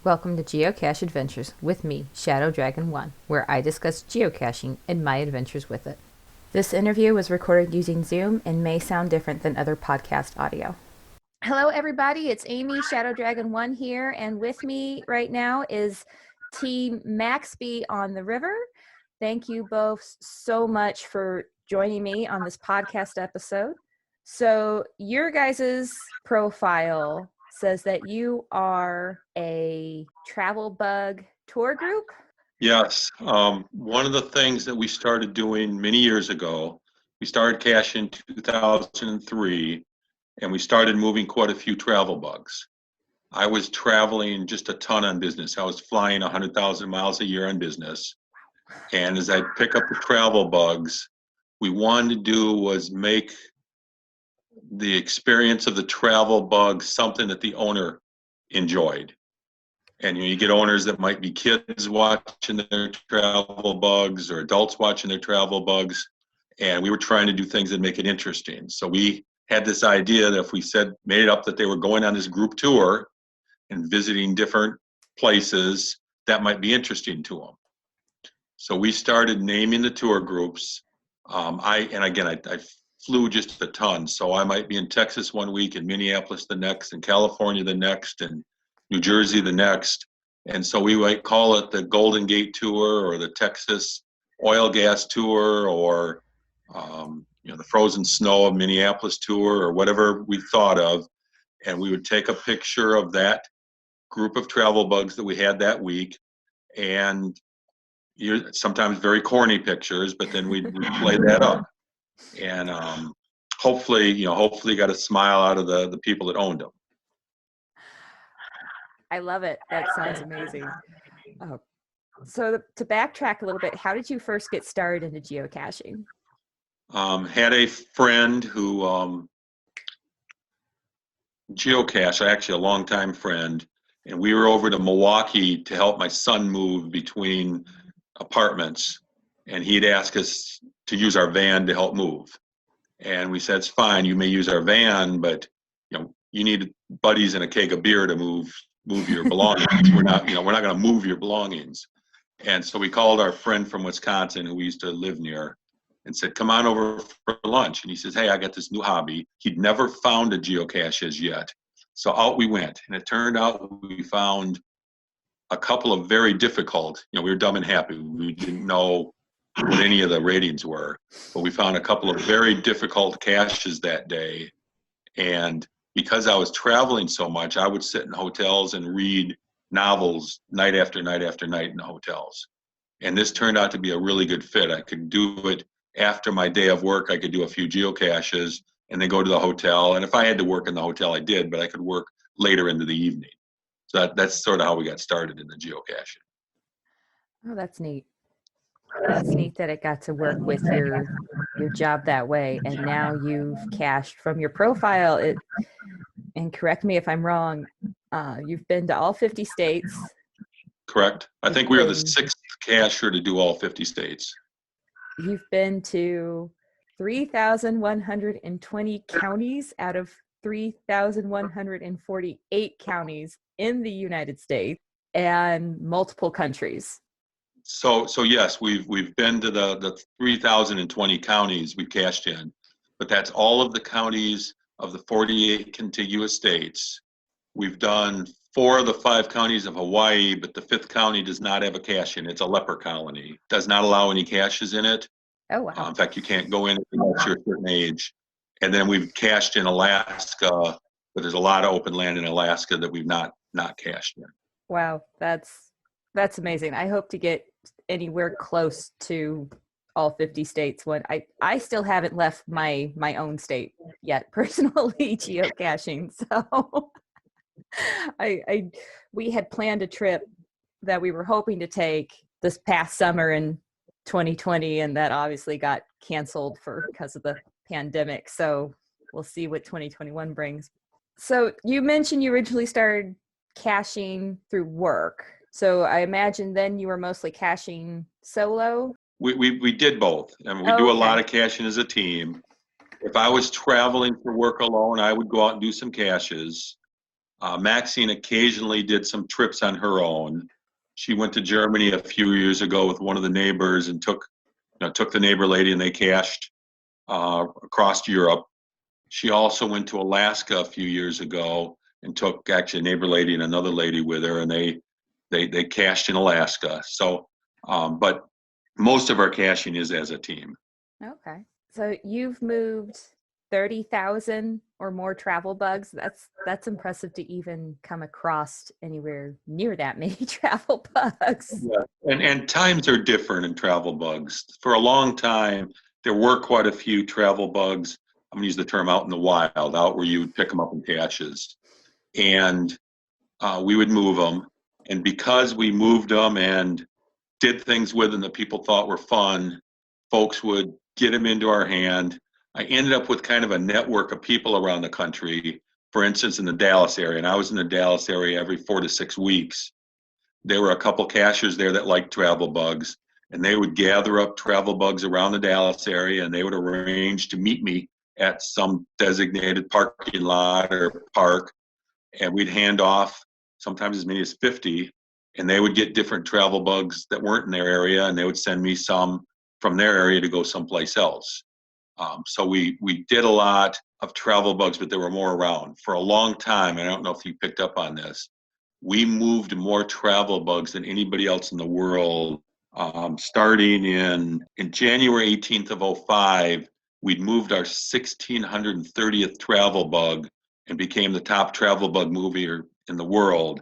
Welcome to Geocache Adventures with me, Shadow Dragon 1, where I discuss geocaching and my adventures with it. This interview was recorded using Zoom and may sound different than other podcast audio. Hello, everybody. It's Amy, Shadow Dragon 1 here, and with me right now is Team MaxB on the river. Thank you both so much for joining me on this podcast episode. So, your guys' profile says that you are a travel bug tour group. Yes. One of the things that we started doing many years ago, we started caching in 2003, and we started moving quite a few travel bugs. I was traveling just a ton on business. I was flying 100,000 miles a year on business. And as I pick up the travel bugs, we wanted to do was make the experience of the travel bug something that the owner enjoyed. And you get owners that might be kids watching their travel bugs or adults watching their travel bugs. And we were trying to do things that make it interesting. So we had this idea that if we made it up that they were going on this group tour and visiting different places, that might be interesting to them. So we started naming the tour groups. I flew just a ton. So I might be in Texas one week, in Minneapolis the next, in California the next, and New Jersey the next. And so we might call it the Golden Gate Tour or the Texas Oil Gas Tour or the Frozen Snow of Minneapolis Tour or whatever we thought of. And we would take a picture of that group of travel bugs that we had that week. And sometimes very corny pictures, but then we'd play that up. And hopefully got a smile out of the people that owned them. I love it. That sounds amazing. So to backtrack a little bit, how did you first get started into geocaching? Had a friend who geocache, actually a longtime friend, and we were over to Milwaukee to help my son move between apartments, and he'd ask us to use our van to help move. And we said, it's fine, you may use our van, but you need buddies and a keg of beer to move your belongings. We're not going to move your belongings. And so we called our friend from Wisconsin who we used to live near and said, come on over for lunch. And he says, hey, I got this new hobby. He'd never found a geocache as yet. So out we went. And it turned out we found a couple of very difficult, we were dumb and happy. We didn't know what any of the ratings were, but we found a couple of very difficult caches that day. And because I was traveling so much, I would sit in hotels and read novels night after night after night in the hotels. And this turned out to be a really good fit. I could do it after my day of work. I could do a few geocaches and then go to the hotel. And if I had to work in the hotel, I did, but I could work later into the evening. So that's sort of how we got started in the geocaching. Oh, that's neat. That's neat that it got to work with your job that way. And now you've cached from your profile. And correct me if I'm wrong, you've been to all 50 states. Correct. I think we were the sixth cacher to do all 50 states. You've been to 3,120 counties out of 3,148 counties in the United States and multiple countries. So yes, we've been to the 3,020 counties we've cached in, but that's all of the counties of the 48 contiguous states. We've done 4 of the 5 counties of Hawaii, but the 5th county does not have a cache in it. It's a leper colony. Does not allow any caches in it. Oh, wow. In fact, you can't go in unless you're a certain age. And then we've cached in Alaska, but there's a lot of open land in Alaska that we've not cached in. Wow, that's amazing. I hope to get anywhere close to all 50 states when I still haven't left my own state yet, personally geocaching. So we had planned a trip that we were hoping to take this past summer in 2020, and that obviously got canceled because of the pandemic. So we'll see what 2021 brings. So you mentioned you originally started caching through work. So I imagine then you were mostly caching solo? We did both. And we do a lot of caching as a team. If I was traveling for work alone, I would go out and do some caches. Maxine occasionally did some trips on her own. She went to Germany a few years ago with one of the neighbors and took the neighbor lady, and they cached across Europe. She also went to Alaska a few years ago and took actually a neighbor lady and another lady with her, and they cached in Alaska. So, but most of our caching is as a team. Okay. So you've moved 30,000 or more travel bugs. That's impressive to even come across anywhere near that many travel bugs. Yeah. And times are different in travel bugs. For a long time, there were quite a few travel bugs. I'm going to use the term out in the wild, out where you would pick them up in caches. And we would move them. And because we moved them and did things with them that people thought were fun, folks would get them into our hand. I ended up with kind of a network of people around the country, for instance, in the Dallas area. And I was in the Dallas area every 4 to 6 weeks. There were a couple cachers there that liked travel bugs, and they would gather up travel bugs around the Dallas area, and they would arrange to meet me at some designated parking lot or park, and we'd hand off sometimes as many as 50, and they would get different travel bugs that weren't in their area, and they would send me some from their area to go someplace else. So we did a lot of travel bugs, but there were more around. For a long time, and I don't know if you picked up on this, we moved more travel bugs than anybody else in the world. Starting in January 18th of 05, we'd moved our 1630th travel bug and became the top travel bug mover in the world.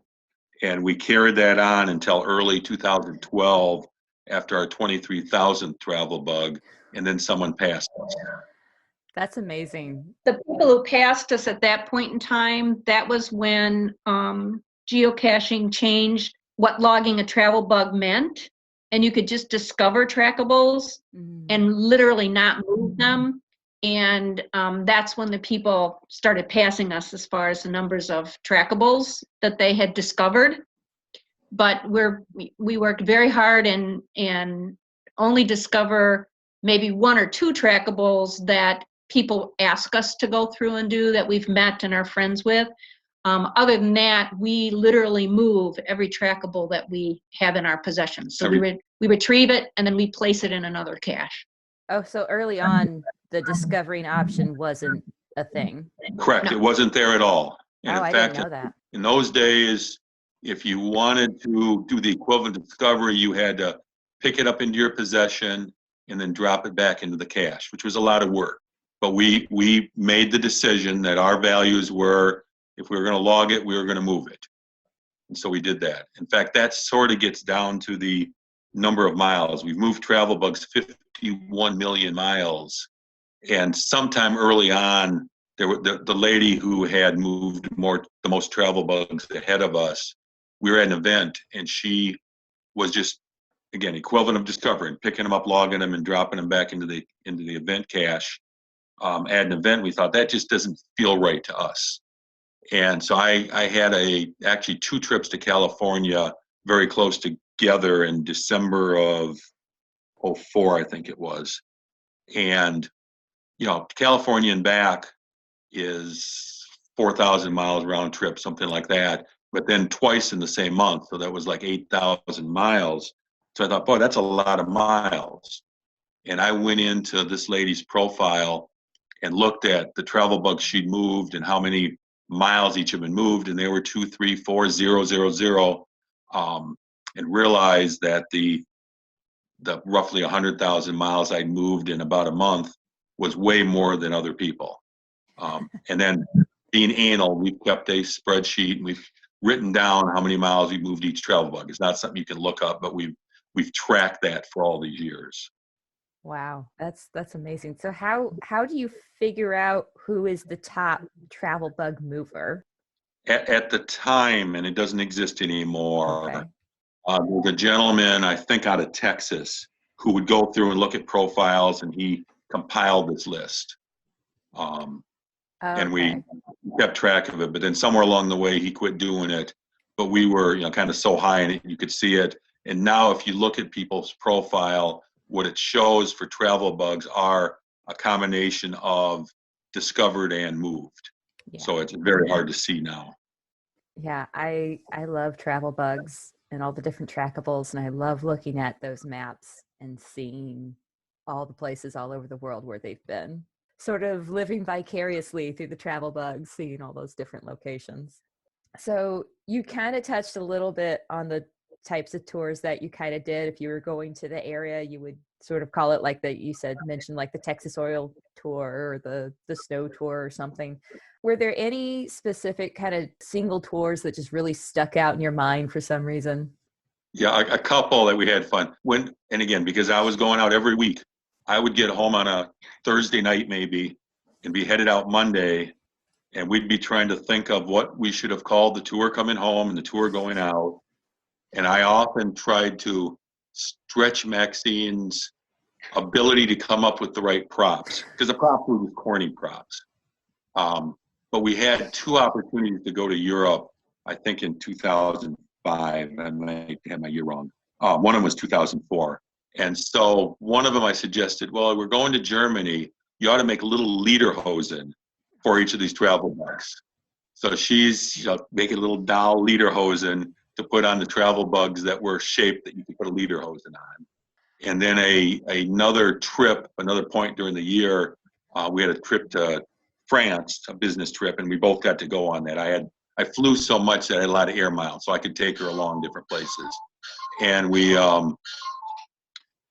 And we carried that on until early 2012 after our 23,000th travel bug, and then someone passed us. That's amazing. The people who passed us at that point in time, that was when geocaching changed what logging a travel bug meant, and you could just discover trackables and literally not move them. And that's when the people started passing us as far as the numbers of trackables that they had discovered. But we worked very hard and only discover maybe 1 or 2 trackables that people ask us to go through and do that we've met and are friends with. Other than that, we literally move every trackable that we have in our possession. So we retrieve it and then we place it in another cache. Oh, so early on, the discovering option wasn't a thing. Correct. No. It wasn't there at all. And in fact, I didn't know that. In those days, if you wanted to do the equivalent of discovery, you had to pick it up into your possession and then drop it back into the cache, which was a lot of work. But we made the decision that our values were, if we were going to log it, we were going to move it. And so we did that. In fact, that sort of gets down to the number of miles. We've moved travel bugs 51 million miles. And sometime early on, there were the lady who had moved the most travel bugs ahead of us. We were at an event, and she was just, again, equivalent of discovering, picking them up, logging them, and dropping them back into the event cache. At an event, we thought that just doesn't feel right to us. And so I had actually 2 trips to California very close together in December of 04, I think it was. And, California and back is 4,000 miles round trip, something like that. But then twice in the same month. So that was like 8,000 miles. So I thought, boy, that's a lot of miles. And I went into this lady's profile and looked at the travel bugs she'd moved and how many miles each had been moved, and they were 2, 3, 4, 0, 0, 0, and realized that the roughly 100,000 miles I'd moved in about a month was way more than other people. And then being anal, we've kept a spreadsheet and we've written down how many miles we moved each travel bug. It's not something you can look up, but we've tracked that for all these years. Wow, that's amazing. So how do you figure out who is the top travel bug mover? At the time, and it doesn't exist anymore, okay. There was a gentleman, I think out of Texas, who would go through and look at profiles, and he compiled this list. And we kept track of it, but then somewhere along the way, he quit doing it. But we were, kind of so high in it, you could see it. And now if you look at people's profile, what it shows for travel bugs are a combination of discovered and moved. Yeah. So it's very hard to see now. Yeah, I love travel bugs and all the different trackables, and I love looking at those maps and seeing all the places all over the world where they've been. Sort of living vicariously through the travel bugs, seeing all those different locations. So you kind of touched a little bit on the types of tours that you kind of did. If you were going to the area, you would sort of call it like the, you said, mentioned like the Texas oil tour or the snow tour or something. Were there any specific kind of single tours that just really stuck out in your mind for some reason? Yeah, a couple that we had fun. And again, because I was going out every week, I would get home on a Thursday night maybe and be headed out Monday, and we'd be trying to think of what we should have called the tour coming home and the tour going out. And I often tried to stretch Maxine's ability to come up with the right props, because the prop food was corny props. But we had two opportunities to go to Europe, I think in 2005. I might have my year wrong. One of them was 2004. And so one of them I suggested, well, we're going to Germany. You ought to make little lederhosen for each of these travel bugs. So she's making a little doll lederhosen to put on the travel bugs that were shaped that you could put a lederhosen on. And then another point during the year, we had a trip to France, a business trip, and we both got to go on that. I flew so much that I had a lot of air miles, so I could take her along different places. And we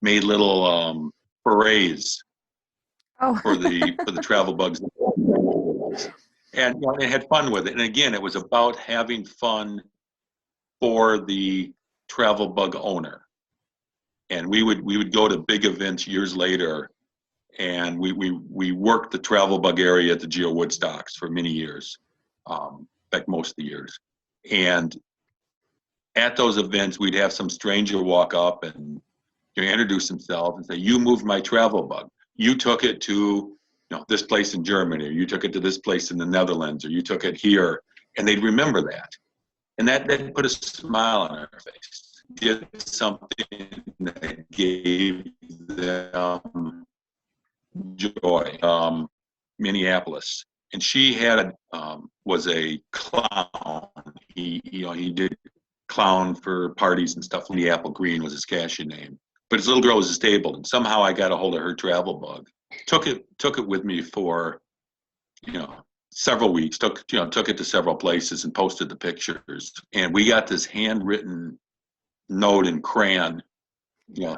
made little berets for the travel bugs. And I had fun with it. And again, it was about having fun for the travel bug owner. And we would go to big events years later, and we worked the travel bug area at the Geo Woodstocks for many years, in fact, most of the years. And at those events, we'd have some stranger walk up and introduce himself and say, "You moved my travel bug. You took it to this place in Germany, or you took it to this place in the Netherlands, or you took it here," and they'd remember that, and that put a smile on our face. Did something that gave them joy. Minneapolis, and she had was a clown. He did clown for parties and stuff. Minneapolis Green was his cashier name, but his little girl was disabled, and somehow I got a hold of her travel bug. Took it with me for several weeks. Took it to several places and posted the pictures, and we got this handwritten note in crayon.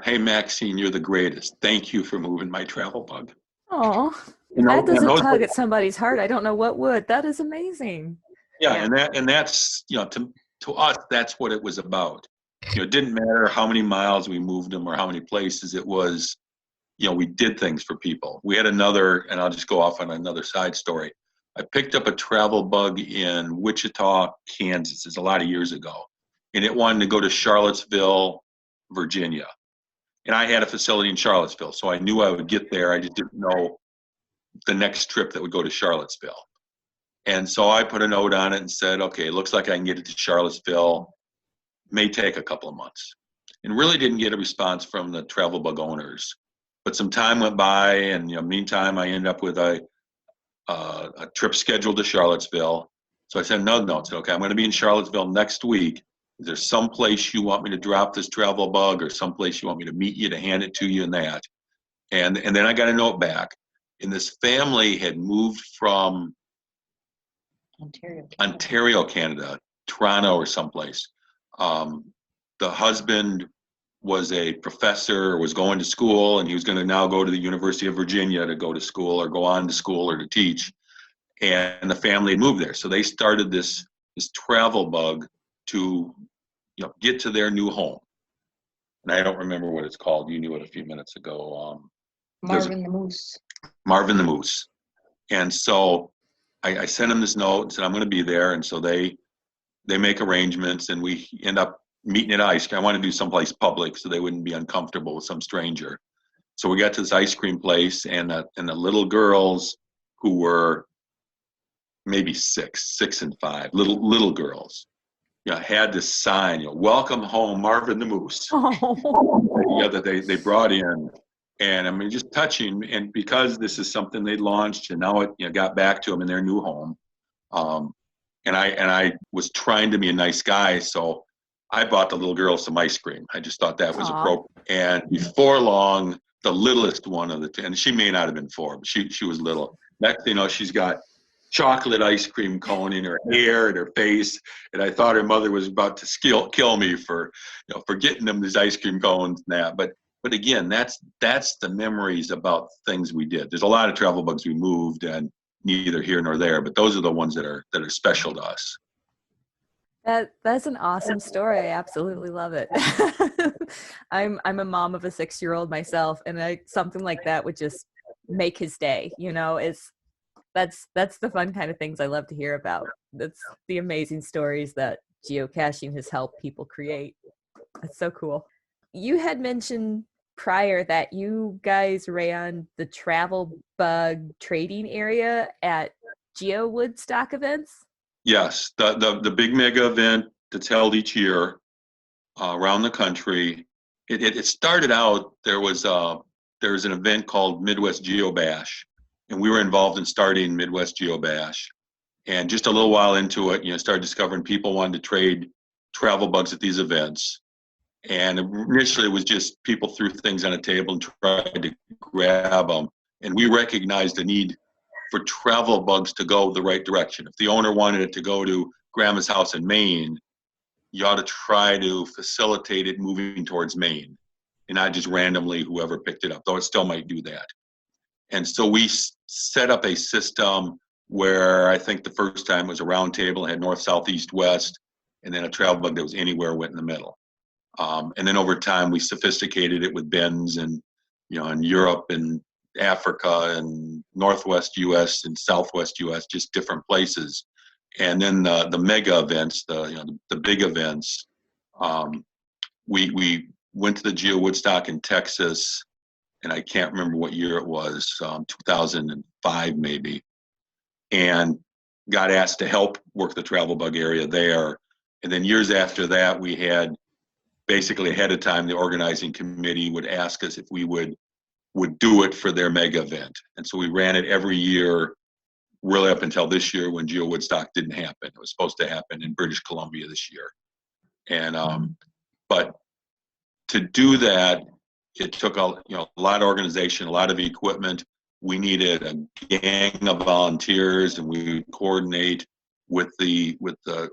"Hey Maxine, you're the greatest. Thank you for moving my travel bug." Oh, that doesn't tug at somebody's heart. I don't know what would. That is amazing. Yeah, and that's to us, that's what it was about. It didn't matter how many miles we moved them or how many places. It was, we did things for people. We had another, and I'll just go off on another side story. I picked up a travel bug in Wichita, Kansas. It's a lot of years ago, and it wanted to go to Charlottesville, Virginia. And I had a facility in Charlottesville, so I knew I would get there. I just didn't know the next trip that would go to Charlottesville. And so I put a note on it and said, okay, it looks like I can get it to Charlottesville. May take a couple of months. And really didn't get a response from the travel bug owners. But some time went by, and meantime, I ended up with a trip scheduled to Charlottesville. So I sent another note. Said, okay, I'm going to be in Charlottesville next week. Is there some place you want me to drop this travel bug, or some place you want me to meet you to hand it to you and that? And then I got a note back. And this family had moved from Ontario, Canada, Toronto or someplace. The husband was a professor, was going to school, and he was going to now go to the University of Virginia to go to school or go on to school or to teach. And the family had moved there. So they started this travel bug to get to their new home. And I don't remember what it's called. You knew it a few minutes ago. Marvin the Moose. Marvin the Moose. And so I sent him this note and said, I'm going to be there. And so they make arrangements, and we end up meeting at ice cream. I want to do someplace public so they wouldn't be uncomfortable with some stranger. So we got to this ice cream place, and the little girls who were maybe 6 and 5, little girls, had this sign, "Welcome home, Marvin the Moose." Oh. That they brought in. And I mean, just touching. And because this is something they launched, and now it got back to them in their new home, And I was trying to be a nice guy, so I bought the little girl some ice cream. I just thought that was Aw. appropriate. And before long, the littlest one of the two, and she may not have been 4, but she was little. Next thing you know, she's got chocolate ice cream cone in her hair and her face, and I thought her mother was about to kill me for, for getting them these ice cream cones and that. But again, that's the memories about things we did. There's a lot of travel bugs we moved, and neither here nor there, but those are the ones that are special to us. That's an awesome story. I absolutely love it. I'm a mom of a 6-year-old myself, and something like that would just make his day. That's the fun kind of things I love to hear about. That's the amazing stories that geocaching has helped people create. That's so cool. You had mentioned prior that you guys ran the travel bug trading area at Geo Woodstock events. Yes, the big mega event that's held each year around the country. It started out, there was an event called Midwest Geo Bash, and we were involved in starting Midwest Geo Bash. And just a little while into it, started discovering people wanted to trade travel bugs at these events. And initially it was just people threw things on a table and tried to grab them. And we recognized the need for travel bugs to go the right direction. If the owner wanted it to go to grandma's house in Maine, you ought to try to facilitate it moving towards Maine, and not just randomly whoever picked it up, though it still might do that. And so we set up a system where I think the first time was a round table, had north, south, east, west, and then a travel bug that was anywhere went in the middle. And then over time, we sophisticated it with bins and, in Europe and Africa and Northwest U.S. and Southwest U.S., just different places. And then the mega events, the big events, we went to the Geo Woodstock in Texas, and I can't remember what year it was, 2005 maybe, and got asked to help work the travel bug area there. And then years after that, we had basically ahead of time, the organizing committee would ask us if we would do it for their mega event. And so we ran it every year, really up until this year when Geo Woodstock didn't happen. It was supposed to happen in British Columbia this year. And, but to do that, it took a lot of organization, a lot of equipment. We needed a gang of volunteers, and we would coordinate with the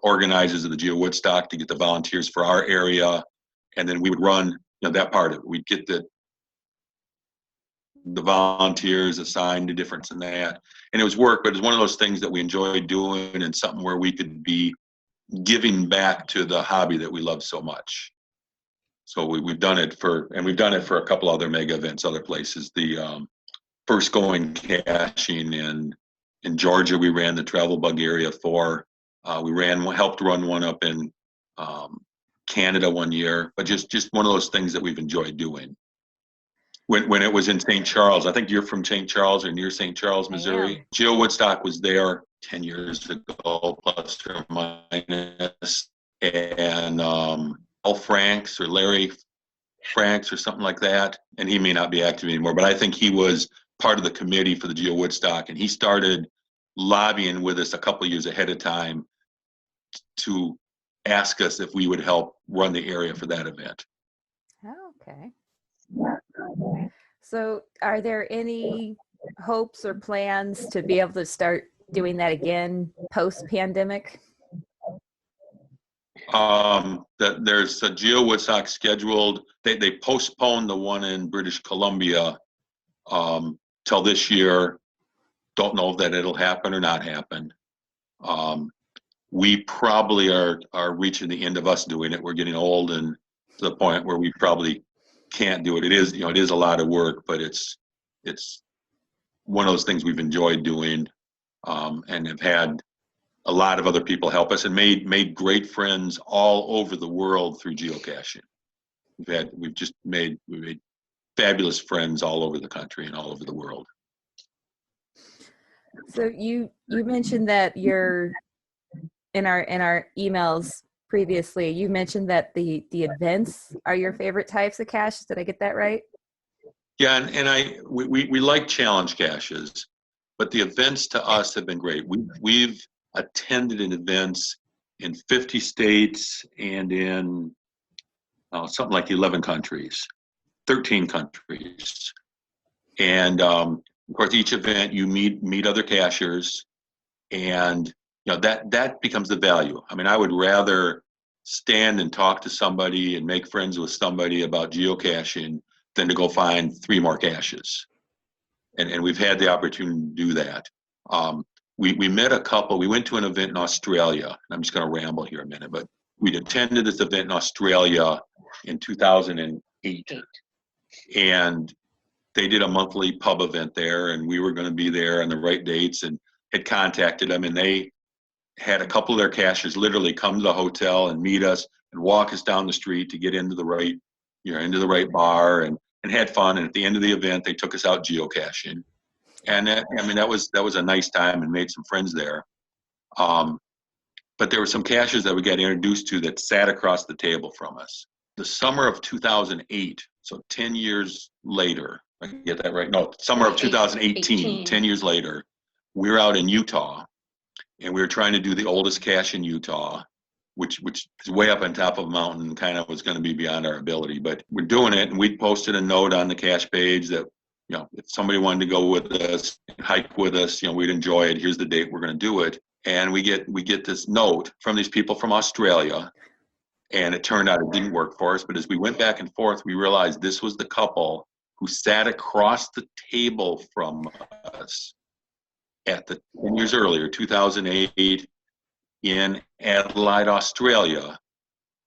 organizers of the Geo Woodstock to get the volunteers for our area. And then we would run, that part of it. We'd get the volunteers assigned to different and that. And it was work, but it was one of those things that we enjoyed doing, and something where we could be giving back to the hobby that we love so much. So we've done it for a couple other mega events, other places. The first going caching in Georgia, we ran the travel bug area for. We helped run one up in Canada one year, but just one of those things that we've enjoyed doing. When it was in St. Charles, I think you're from St. Charles or near St. Charles, Missouri. Geo Woodstock was there 10 years ago, plus or minus, and Al Franks or Larry Franks or something like that, and he may not be active anymore, but I think he was part of the committee for the Geo Woodstock, and he started lobbying with us a couple of years ahead of time to ask us if we would help run the area for that event. Oh, okay. So are there any hopes or plans to be able to start doing that again post-pandemic? That there's a Geo Woodstock scheduled. They postponed the one in British Columbia till this year. Don't know if that it'll happen or not happen. We probably are reaching the end of us doing it. We're getting old and to the point where we probably can't do it. It is a lot of work, but it's one of those things we've enjoyed doing, and have had a lot of other people help us and made great friends all over the world through geocaching. We've made fabulous friends all over the country and all over the world. So you mentioned that you're in our emails previously, you mentioned that the events are your favorite types of caches. Did I get that right? Yeah, and we like challenge caches, but the events to us have been great. attended events in 50 states and in something like 11 countries, 13 countries. And of course, each event you meet other cachers, and that becomes the value. I mean, I would rather stand and talk to somebody and make friends with somebody about geocaching than to go find 3 more caches. And we've had the opportunity to do that. We met a couple. We went to an event in Australia. And I'm just going to ramble here a minute, but we attended this event in Australia in 2008, and they did a monthly pub event there, and we were going to be there on the right dates, and had contacted them, and they had a couple of their caches literally come to the hotel and meet us and walk us down the street to get into the right bar, and had fun. And at the end of the event, they took us out geocaching, and that was a nice time, and made some friends there. But there were some caches that we got introduced to that sat across the table from us. The summer of 2008, so 10 years later, I get that right? No, summer of 2018, 10 years later, we were out in Utah, and we were trying to do the oldest cache in Utah, which is way up on top of a mountain, kind of was going to be beyond our ability. But we're doing it, and we posted a note on the cache page that, if somebody wanted to go with us, hike with us, we'd enjoy it. Here's the date we're going to do it. And we get this note from these people from Australia, and it turned out it didn't work for us. But as we went back and forth, we realized this was the couple who sat across the table from us at the 10 years earlier, 2008, in Adelaide, Australia.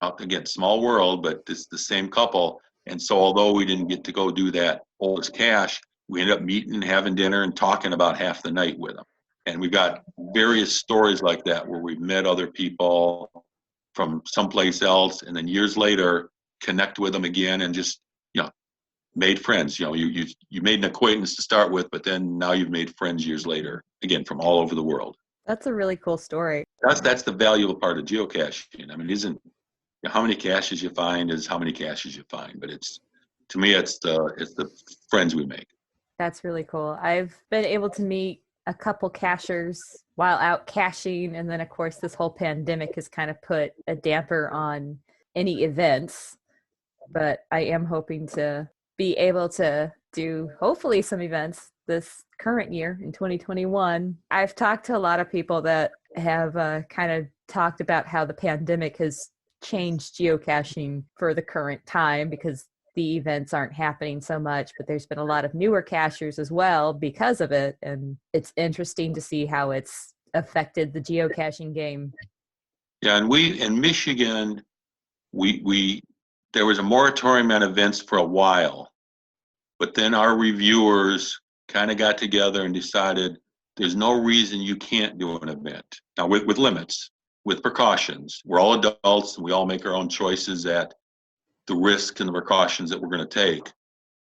Again, small world, but it's the same couple. And so although we didn't get to go do that oldest cache, we ended up meeting and having dinner and talking about half the night with them. And we've got various stories like that where we've met other people from someplace else, and then years later connect with them again and just made friends. You made an acquaintance to start with, but then now you've made friends years later, again, from all over the world. That's a really cool story. That's the valuable part of geocaching. I mean, isn't how many caches you find is how many caches you find, but to me it's the friends we make. That's really cool. I've been able to meet a couple cachers while out caching, and then of course this whole pandemic has kind of put a damper on any events, but I am hoping to be able to do hopefully some events this current year in 2021. I've talked to a lot of people that have kind of talked about how the pandemic has changed geocaching for the current time, because the events aren't happening so much, but there's been a lot of newer cachers as well because of it. And it's interesting to see how it's affected the geocaching game. Yeah, and we in Michigan, we there was a moratorium on events for a while, but then our reviewers kind of got together and decided there's no reason you can't do an event. Now with limits, with precautions. We're all adults and we all make our own choices at the risks and the precautions that we're going to take.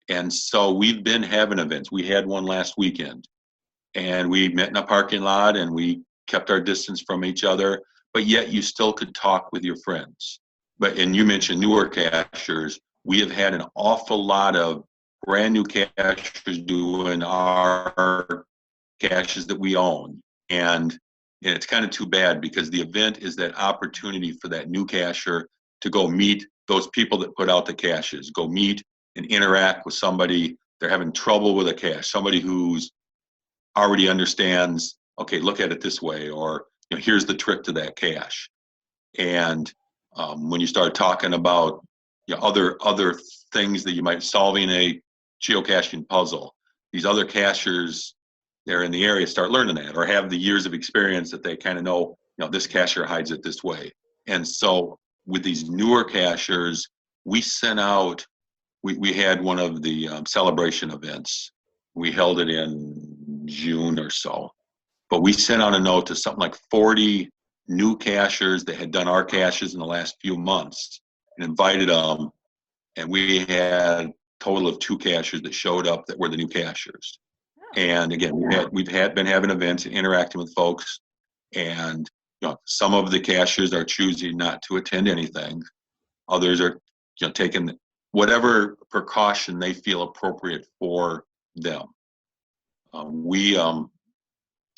And so we've been having events. We had one last weekend, and we met in a parking lot and we kept our distance from each other, but yet you still could talk with your friends. And you mentioned newer cachers. We have had an awful lot of brand new cachers doing our caches that we own. And it's kind of too bad, because the event is that opportunity for that new cacher to go meet those people that put out the caches, go meet and interact with somebody. They're having trouble with a cache, somebody who's already understands, okay, look at it this way, or here's the trick to that cache. And when you start talking about other things that you might solving a geocaching puzzle, these other cachers they're in the area start learning that, or have the years of experience that they kind of know, this cacher hides it this way. And so with these newer cachers, we sent out, we had one of the celebration events. We held it in June or so, but we sent out a note to something like 40 new cachers that had done our caches in the last few months and invited them. And we had a total of 2 cachers that showed up that were the new cachers. And again, we've been having events and interacting with folks, and some of the cachers are choosing not to attend anything. Others are taking whatever precaution they feel appropriate for them. We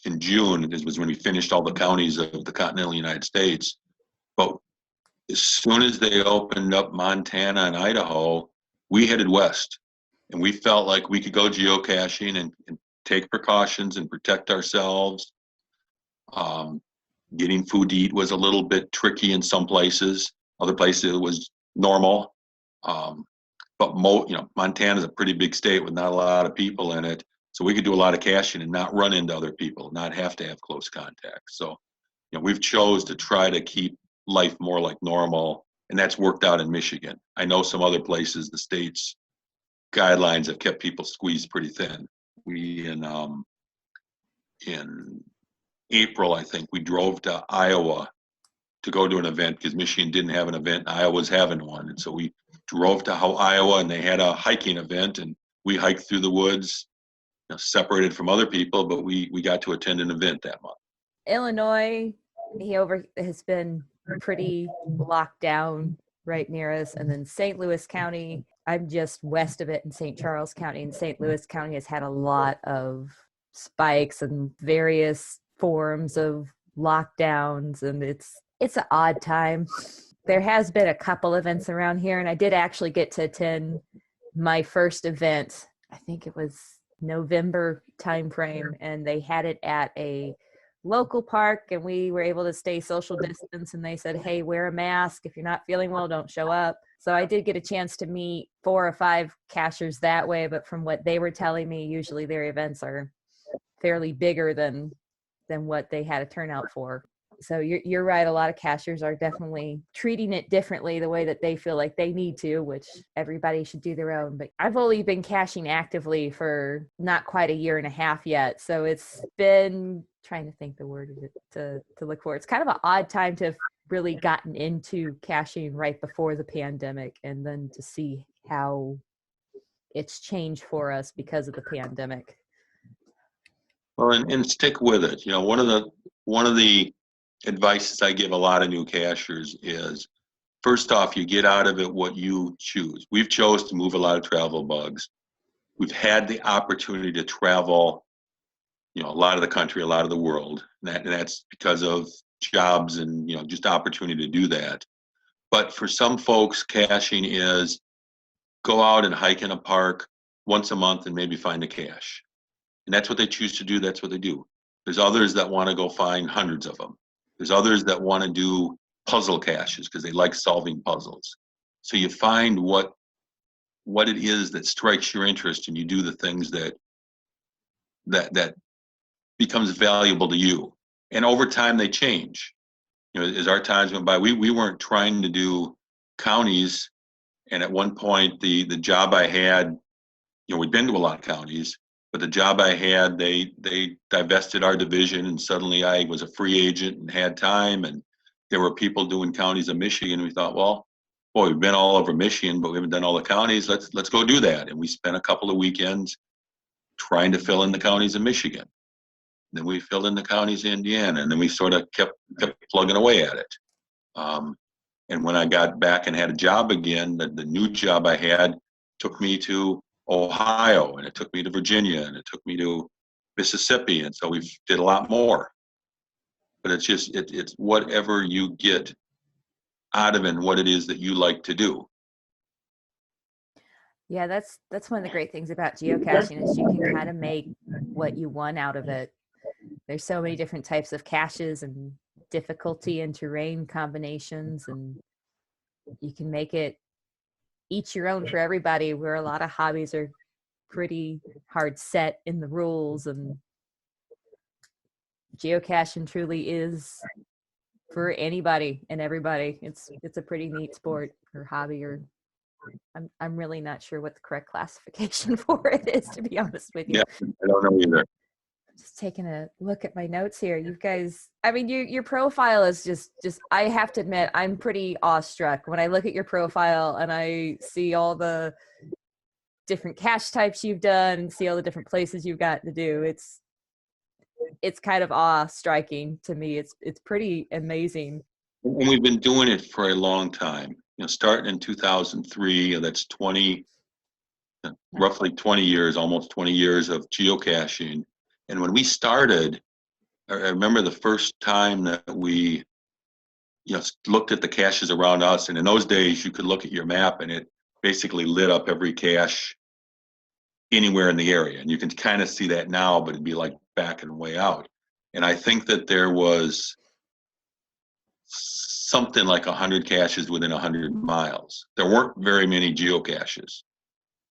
in June. It was when we finished all the counties of the continental United States. But as soon as they opened up Montana and Idaho, we headed west. And we felt like we could go geocaching and take precautions and protect ourselves. Getting food to eat was a little bit tricky in some places. Other places it was normal. But Montana is a pretty big state with not a lot of people in it. So we could do a lot of caching and not run into other people, not have to have close contact. So, we've chose to try to keep life more like normal, and that's worked out in Michigan. I know some other places, the state's guidelines have kept people squeezed pretty thin. We in April, I think, we drove to Iowa to go to an event because Michigan didn't have an event and Iowa was having one. And so we drove to Iowa and they had a hiking event and we hiked through the woods, separated from other people, but we got to attend an event that month. Illinois, has been pretty locked down right near us. And then St. Louis County, I'm just west of it in St. Charles County, and St. Louis County has had a lot of spikes and various forms of lockdowns, and it's an odd time. There has been a couple events around here, and I did actually get to attend my first event. I think it was November timeframe, and they had it at a local park, and we were able to stay social distance, and they said, hey, wear a mask. If you're not feeling well, don't show up. So I did get a chance to meet 4 or 5 cachers that way, but from what they were telling me, usually their events are fairly bigger than what they had a turnout for. So you're right. A lot of cachers are definitely treating it differently, the way that they feel like they need to, which everybody should do their own. But I've only been caching actively for not quite a year and a half yet. So it's been, trying to think the word to look for. It's kind of an odd time to have really gotten into caching right before the pandemic, and then to see how it's changed for us because of the pandemic. Well, and stick with it. One of the advices I give a lot of new cachers is, first off, you get out of it what you choose. We've chose to move a lot of travel bugs. We've had the opportunity to travel, a lot of the country, a lot of the world, and that's because of jobs and just opportunity to do that. But for some folks, caching is go out and hike in a park once a month and maybe find a cache. And that's what they choose to do. That's what they do. There's others that want to go find hundreds of them. There's others that want to do puzzle caches because they like solving puzzles. So you find what it is that strikes your interest, and you do the things that becomes valuable to you. And over time they change. As our times went by, we weren't trying to do counties. And at one point, the job I had, we'd been to a lot of counties, but the job I had, they divested our division, and suddenly I was a free agent and had time, and there were people doing counties of Michigan. We thought, well, boy, we've been all over Michigan, but we haven't done all the counties. Let's go do that. And we spent a couple of weekends trying to fill in the counties of Michigan. Then we filled in the counties of Indiana, and then we sort of kept plugging away at it. And when I got back and had a job again, the new job I had took me to Ohio, and it took me to Virginia, and it took me to Mississippi, and so we did a lot more. But it's just it's whatever you get out of it and what it is that you like to do. Yeah, that's one of the great things about geocaching is you can kind of make what you want out of it. There's so many different types of caches and difficulty and terrain combinations, and you can make it each your own for everybody, where a lot of hobbies are pretty hard set in the rules, and geocaching truly is for anybody and everybody. It's a pretty neat sport or hobby, or I'm really not sure what the correct classification for it is, to be honest with you. Yeah, I don't know either. Just taking a look at my notes here. You guys, I mean, your profile is just, I have to admit, I'm pretty awestruck when I look at your profile and I see all the different cache types you've done and see all the different places you've got to do. It's kind of awe-striking to me. It's pretty amazing. And we've been doing it for a long time. Starting in 2003, that's roughly 20 years, almost 20 years of geocaching. And when we started, I remember the first time that we, looked at the caches around us, and in those days you could look at your map and it basically lit up every cache anywhere in the area. And you can kind of see that now, but it'd be like backing way out. And I think that there was something like 100 caches within 100 miles. There weren't very many geocaches.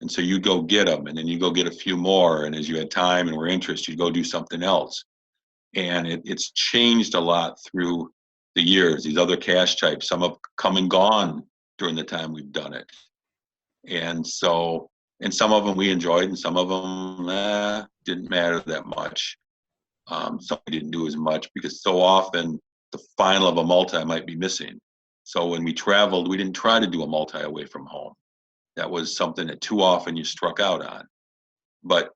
And so you go get them, and then you go get a few more. And as you had time and were interested, you go do something else. And it's changed a lot through the years. These other cache types, some have come and gone during the time we've done it. And so, and some of them we enjoyed, and some of them didn't matter that much. Some didn't do as much because so often the final of a multi might be missing. So when we traveled, we didn't try to do a multi away from home. That was something that too often you struck out on. But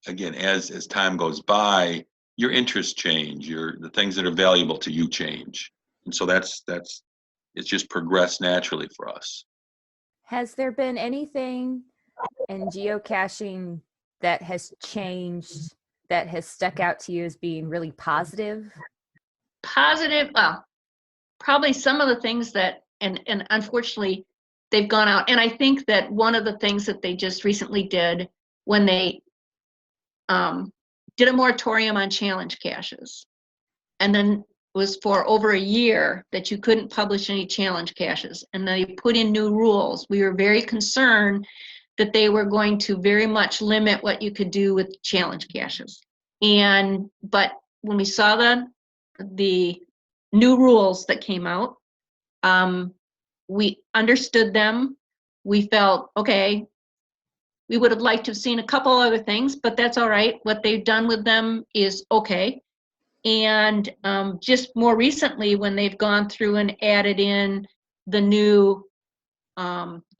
again, as time goes by, your interests change. The things that are valuable to you change, and so it's just progressed naturally for us. Has there been anything in geocaching that has changed, that has stuck out to you as being really positive? Positive, probably some of the things that, and unfortunately, they've gone out. And I think that one of the things that they just recently did when they did a moratorium on challenge caches, and then was for over a year that you couldn't publish any challenge caches, and they put in new rules. We were very concerned that they were going to very much limit what you could do with challenge caches. But when we saw the new rules that came out, we understood them. We felt, okay, we would have liked to have seen a couple other things, but that's all right. What they've done with them is okay. And just more recently, when they've gone through and added in the new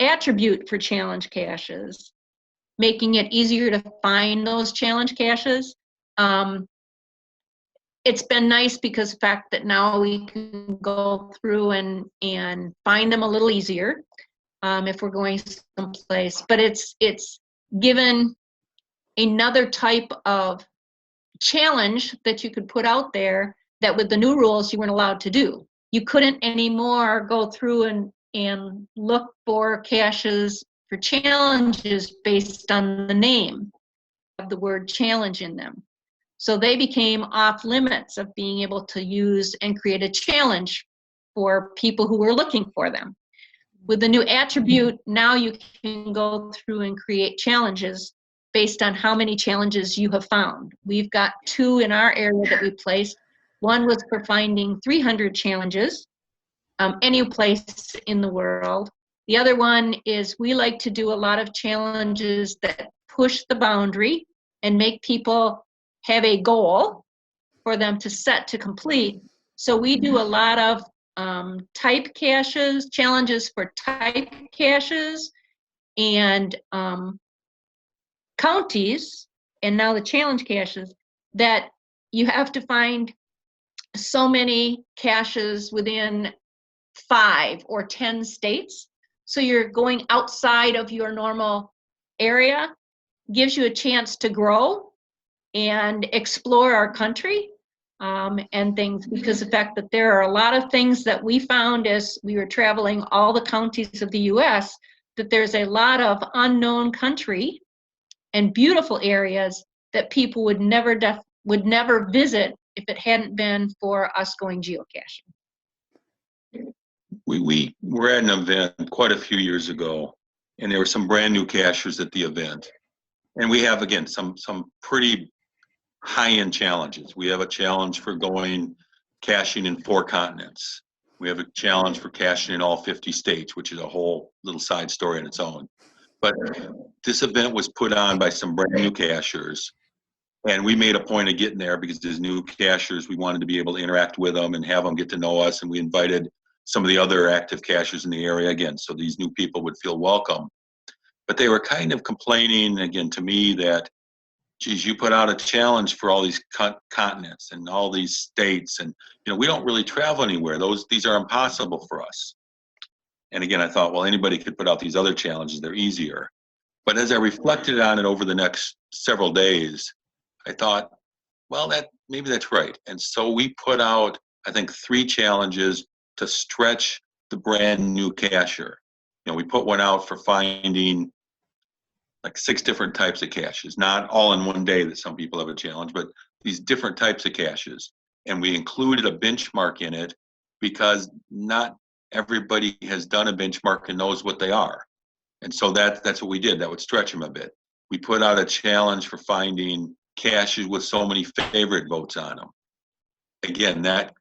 attribute for challenge caches, making it easier to find those challenge caches, it's been nice because the fact that now we can go through and find them a little easier if we're going someplace. But it's given another type of challenge that you could put out there that with the new rules you weren't allowed to do. You couldn't anymore go through and look for caches for challenges based on the name of the word challenge in them. So they became off limits of being able to use and create a challenge for people who were looking for them. With the new attribute, now you can go through and create challenges based on how many challenges you have found. We've got 2 in our area that we placed. One was for finding 300 challenges, any place in the world. The other one is we like to do a lot of challenges that push the boundary and make people have a goal for them to set to complete. So we do a lot of type caches, challenges for type caches, and counties, and now the challenge caches, that you have to find so many caches within 5 or 10 states. So you're going outside of your normal area, gives you a chance to grow and explore our country and things, because the fact that there are a lot of things that we found as we were traveling all the counties of the US, that there's a lot of unknown country and beautiful areas that people would never visit if it hadn't been for us going geocaching. We were at an event quite a few years ago, and there were some brand new cachers at the event. And we have, again, some pretty high-end challenges. We have a challenge for going caching in 4 continents. We have a challenge for caching in all 50 states, which is a whole little side story on its own. But this event was put on by some brand new cachers, and we made a point of getting there because as new cachers, we wanted to be able to interact with them and have them get to know us, and we invited some of the other active cachers in the area again, so these new people would feel welcome. But they were kind of complaining, again, to me that, geez, you put out a challenge for all these continents and all these states, and we don't really travel anywhere. These are impossible for us. And again, I thought, well, anybody could put out these other challenges. They're easier. But as I reflected on it over the next several days, I thought, well, maybe that's right. And so we put out, I think, 3 challenges to stretch the brand new cacher. We put one out for finding like 6 different types of caches, not all in one day that some people have a challenge, but these different types of caches. And we included a benchmark in it because not everybody has done a benchmark and knows what they are. And so that's what we did. That would stretch them a bit. We put out a challenge for finding caches with so many favorite votes on them. Again, that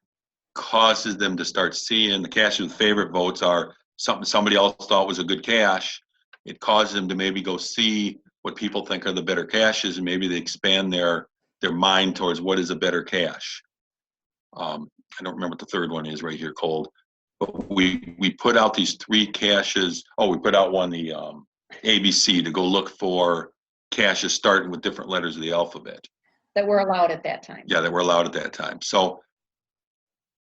causes them to start seeing the caches with favorite votes are something somebody else thought was a good cache. It causes them to maybe go see what people think are the better caches, and maybe they expand their mind towards what is a better cache. I don't remember what the third one is right here, Cold. But we put out these 3 caches. Oh, we put out one, the ABC, to go look for caches starting with different letters of the alphabet. That were allowed at that time. Yeah, that were allowed at that time. So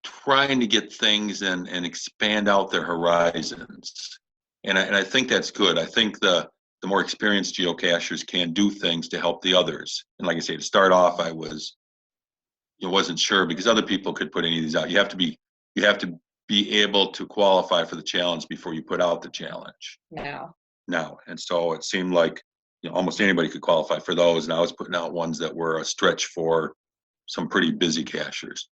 trying to get things and expand out their horizons. And I think that's good. I think the more experienced geocachers can do things to help the others. And like I say, to start off, I wasn't sure because other people could put any of these out. You have to be able to qualify for the challenge before you put out the challenge. Now. And so it seemed like almost anybody could qualify for those. And I was putting out ones that were a stretch for some pretty busy cachers.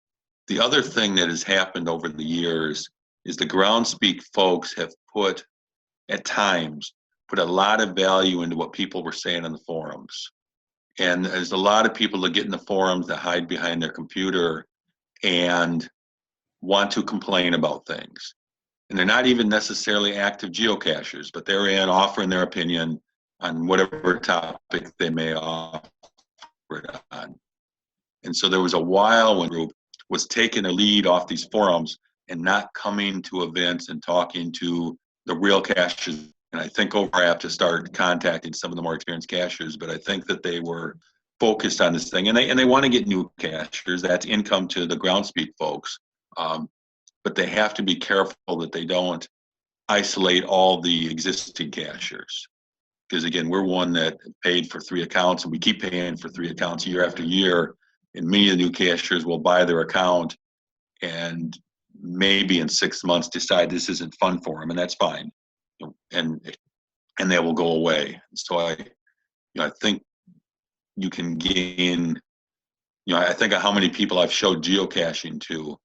The other thing that has happened over the years is the Groundspeak folks have at times put a lot of value into what people were saying in the forums. And there's a lot of people that get in the forums that hide behind their computer and want to complain about things. And they're not even necessarily active geocachers, but they're offering their opinion on whatever topic they may offer it on. And so there was a while when group was taking a lead off these forums and not coming to events and talking to the real cachers. And I think I have to start contacting some of the more experienced cachers, but I think that they were focused on this thing, and they want to get new cachers. That's income to the Groundspeak folks. But they have to be careful that they don't isolate all the existing cachers. Because again, we're one that paid for 3 accounts, and we keep paying for 3 accounts year after year. And many of the new cachers will buy their account and maybe in 6 months decide this isn't fun for them, and that's fine. And they will go away. So I think you can gain, I think of how many people I've showed geocaching to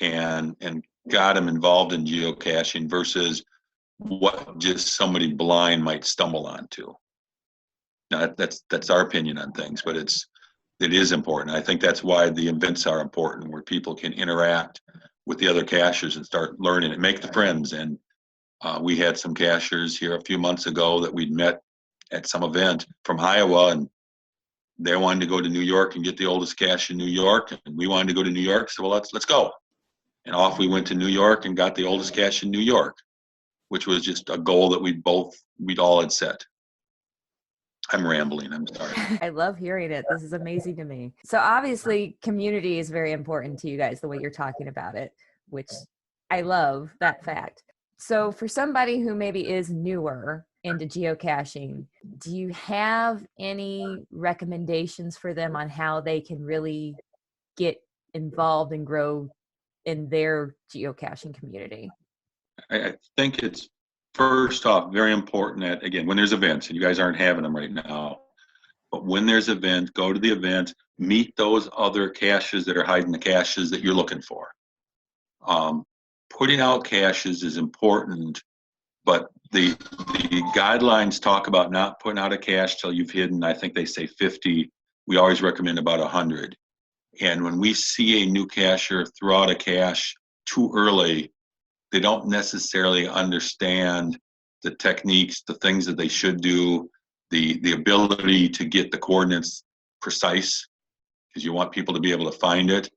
and got them involved in geocaching versus what just somebody blind might stumble onto. Now that's our opinion on things, but it is important. I think that's why the events are important, where people can interact with the other cachers and start learning and make the friends. And we had some cachers here a few months ago that we'd met at some event from Iowa, and they wanted to go to New York and get the oldest cache in New York, and we wanted to go to New York. So well, let's go. And off we went to New York and got the oldest cache in New York, which was just a goal that we'd all had set. I'm rambling, I'm sorry. I love hearing it. This is amazing to me. So obviously community is very important to you guys, the way you're talking about it, which I love that fact. So for somebody who maybe is newer into geocaching, do you have any recommendations for them on how they can really get involved and grow in their geocaching community? I think it's first off very important that, again, when there's events, and you guys aren't having them right now, but when there's events, go to the event, meet those other caches that are hiding the caches that you're looking for. Putting out caches is important, but the guidelines talk about not putting out a cache till you've hidden, I think they say 50. We always recommend about 100. And when we see a new cacher throw out a cache too early, they don't necessarily understand the techniques, the things that they should do, the ability to get the coordinates precise, because you want people to be able to find it.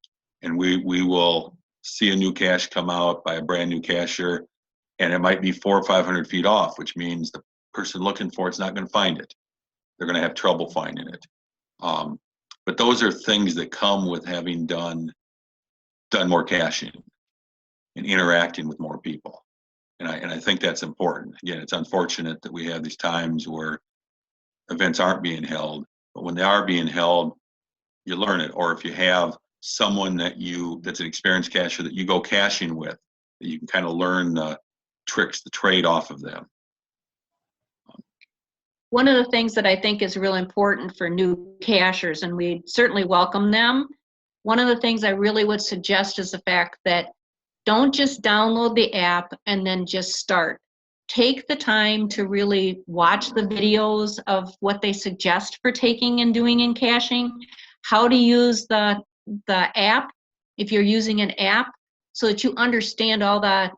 And we will see a new cache come out by a brand new cacher, and it might be 400 or 500 feet off, which means the person looking for it's not going to find it. They're going to have trouble finding it. But those are things that come with having done more caching and interacting with more people. And I think that's important. Again, it's unfortunate that we have these times where events aren't being held, but when they are being held, you learn it. Or if you have someone that's an experienced cacher that you go caching with, that you can kind of learn the tricks, the trade off of them. One of the things that I think is real important for new cachers, and we certainly welcome them, one of the things I really would suggest is the fact that don't just download the app and then just start. Take the time to really watch the videos of what they suggest for taking and doing in caching, how to use the app, if you're using an app, so that you understand all the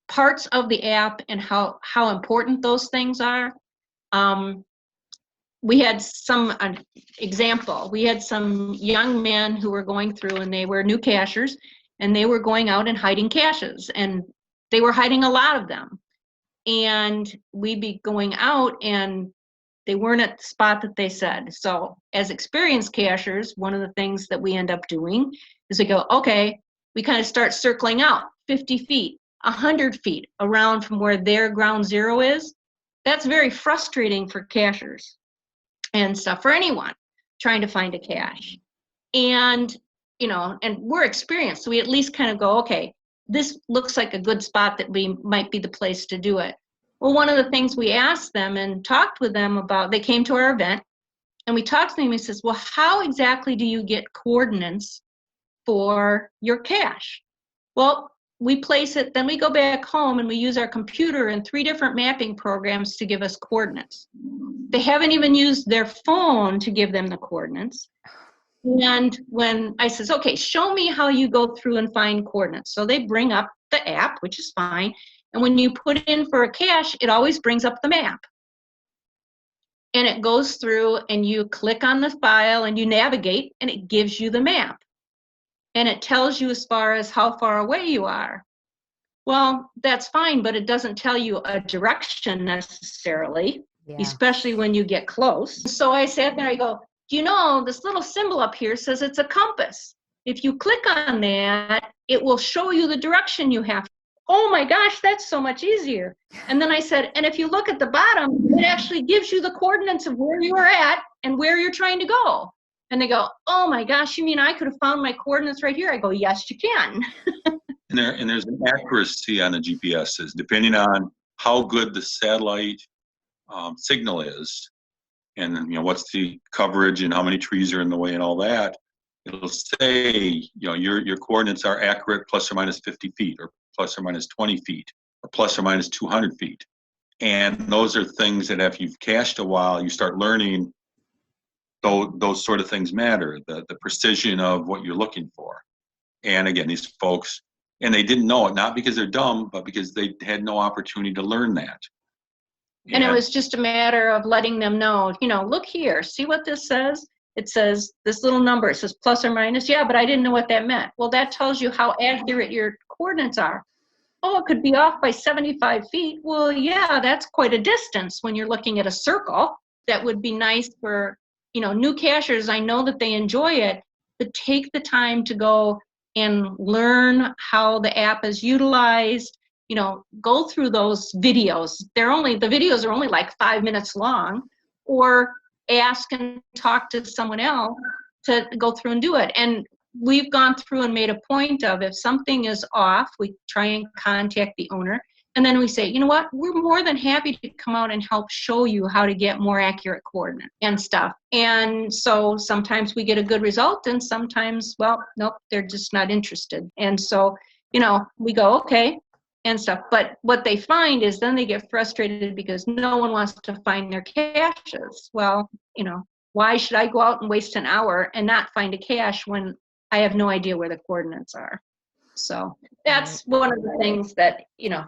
parts of the app and how important those things are. We had some example. We had some young men who were going through, and they were new cachers, and they were going out and hiding caches, and they were hiding a lot of them. And we'd be going out, and they weren't at the spot that they said. So as experienced cachers, one of the things that we end up doing is we go, okay, we kind of start circling out 50 feet, 100 feet around from where their ground zero is. That's very frustrating for cachers and stuff, for anyone trying to find a cache. And, you know, and we're experienced, so we at least kind of go, okay, this looks like a good spot that we might be the place to do it. Well, one of the things we asked them and talked with them about, they came to our event, and we talked to them, and he says, well, how exactly do you get coordinates for your cache? Well, we place it, then we go back home and we use our computer and 3 different mapping programs to give us coordinates. They haven't even used their phone to give them the coordinates. And when I says, okay, show me how you go through and find coordinates. So they bring up the app, which is fine. And when you put in for a cache, it always brings up the map. And it goes through, and you click on the file and you navigate, and it gives you the map. And it tells you as far as how far away you are. Well, that's fine, but it doesn't tell you a direction necessarily, especially when you get close. So I sat there, I go, do you know, this little symbol up here says it's a compass. If you click on that, it will show you the direction you have. Oh my gosh, that's so much easier. And then I said, and if you look at the bottom, it actually gives you the coordinates of where you are at and where you're trying to go. And they go, oh my gosh, you mean I could have found my coordinates right here? I go, yes, you can. And there's an accuracy on the GPSs, depending on how good the satellite signal is, and you know what's the coverage and how many trees are in the way and all that. It'll say, you know, your coordinates are accurate plus or minus 50 feet, or plus or minus 20 feet, or plus or minus 200 feet. And those are things that if you've cached a while, you start learning. Those sort of things matter, the precision of what you're looking for. And again, these folks, and they didn't know it, not because they're dumb, but because they had no opportunity to learn that. And it was just a matter of letting them know, you know, look here, see what this says? It says this little number, it says plus or minus. Yeah, but I didn't know what that meant. Well, that tells you how accurate your coordinates are. Oh, it could be off by 75 feet. Well, yeah, that's quite a distance when you're looking at a circle. That would be nice for, you know, new cachers. I know that they enjoy it, but take the time to go and learn how the app is utilized. You know, go through those videos. The videos are only like 5 minutes long, or ask and talk to someone else to go through and do it. And we've gone through and made a point of, if something is off, we try and contact the owner. And then we say, you know what, we're more than happy to come out and help show you how to get more accurate coordinates and stuff. And so sometimes we get a good result, and sometimes, well, nope, they're just not interested. And so, you know, we go, okay, and stuff. But what they find is then they get frustrated because no one wants to find their caches. Well, you know, why should I go out and waste an hour and not find a cache when I have no idea where the coordinates are? So that's one of the things that, you know,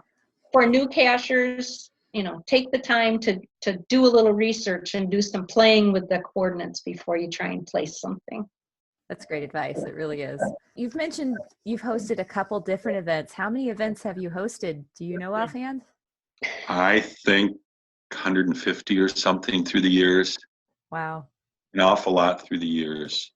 for new cachers, you know, take the time to do a little research and do some playing with the coordinates before you try and place something. That's great advice. It really is. You've mentioned you've hosted a couple different events. How many events have you hosted? Do you know offhand? I think 150 or something through the years. Wow. An awful lot through the years.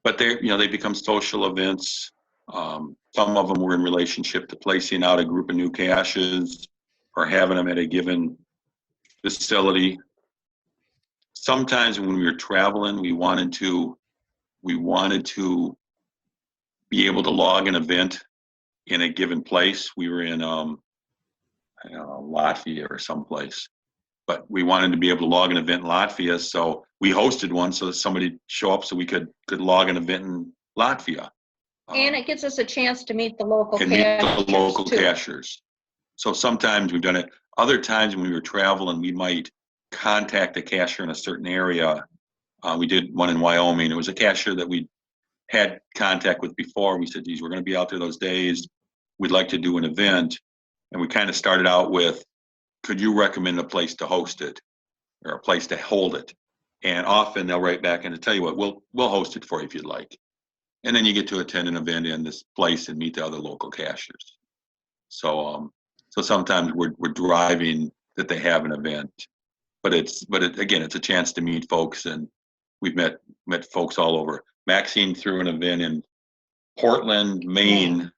But they become social events. Some of them were in relationship to placing out a group of new caches or having them at a given facility. sometimes when we were traveling, we wanted to be able to log an event in a given place. We were in I don't know, Latvia or someplace, but we wanted to be able to log an event in Latvia, so we hosted one so that somebody show up so we could log an event in Latvia. And it gives us a chance to meet the local and meet the local too. cachers. So sometimes we've done it. Other times when we were traveling, we might contact a cacher in a certain area. We did one in Wyoming. It was a cacher that we had contact with before. We said, geez, we're going to be out there those days. We'd like to do an event. And we kind of started out with, could you recommend a place to host it or a place to hold it? And often they'll write back and tell you what, we'll host it for you if you'd like. And then you get to attend an event in this place and meet the other local cachers. So sometimes we're driving that they have an event, but again, it's a chance to meet folks, and we've met folks all over. Maxine threw an event in Portland, Maine,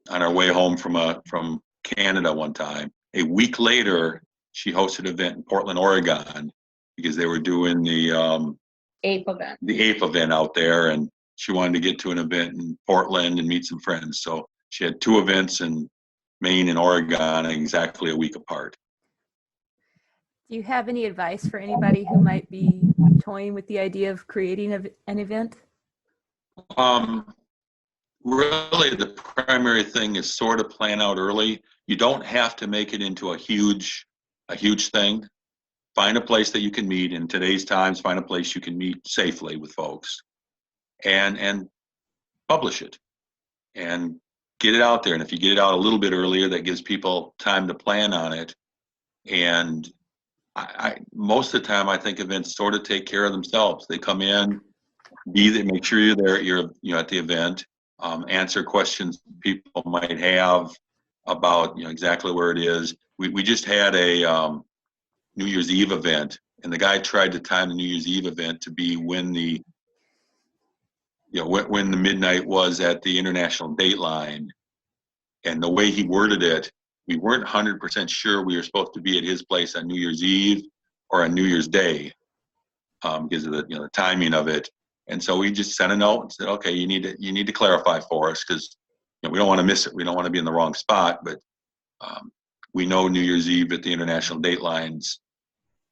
on our way home from Canada one time. A week later, she hosted an event in Portland, Oregon, because they were doing the APE event. The APE event out there, and she wanted to get to an event in Portland and meet some friends. So she had 2 events in Maine and Oregon exactly a week apart. Do you have any advice for anybody who might be toying with the idea of creating an event? Really, the primary thing is sort of plan out early. You don't have to make it into a huge thing. Find a place that you can meet. In today's times, find a place you can meet safely with folks, and publish it and get it out there. And if you get it out a little bit earlier, that gives people time to plan on it. And I most of the time, I think events sort of take care of themselves. They come in, make sure you're there, you're at the event, answer questions people might have about exactly where it is. We just had a New Year's Eve event, and the guy tried to time the New Year's Eve event to be when the midnight was at the international dateline. And the way he worded it, we weren't 100% sure we were supposed to be at his place on New Year's Eve or on New Year's Day, because of the timing of it. And so we just sent a note and said, okay, you need to clarify for us, because we don't want to miss it. We don't want to be in the wrong spot, but we know New Year's Eve at the international dateline's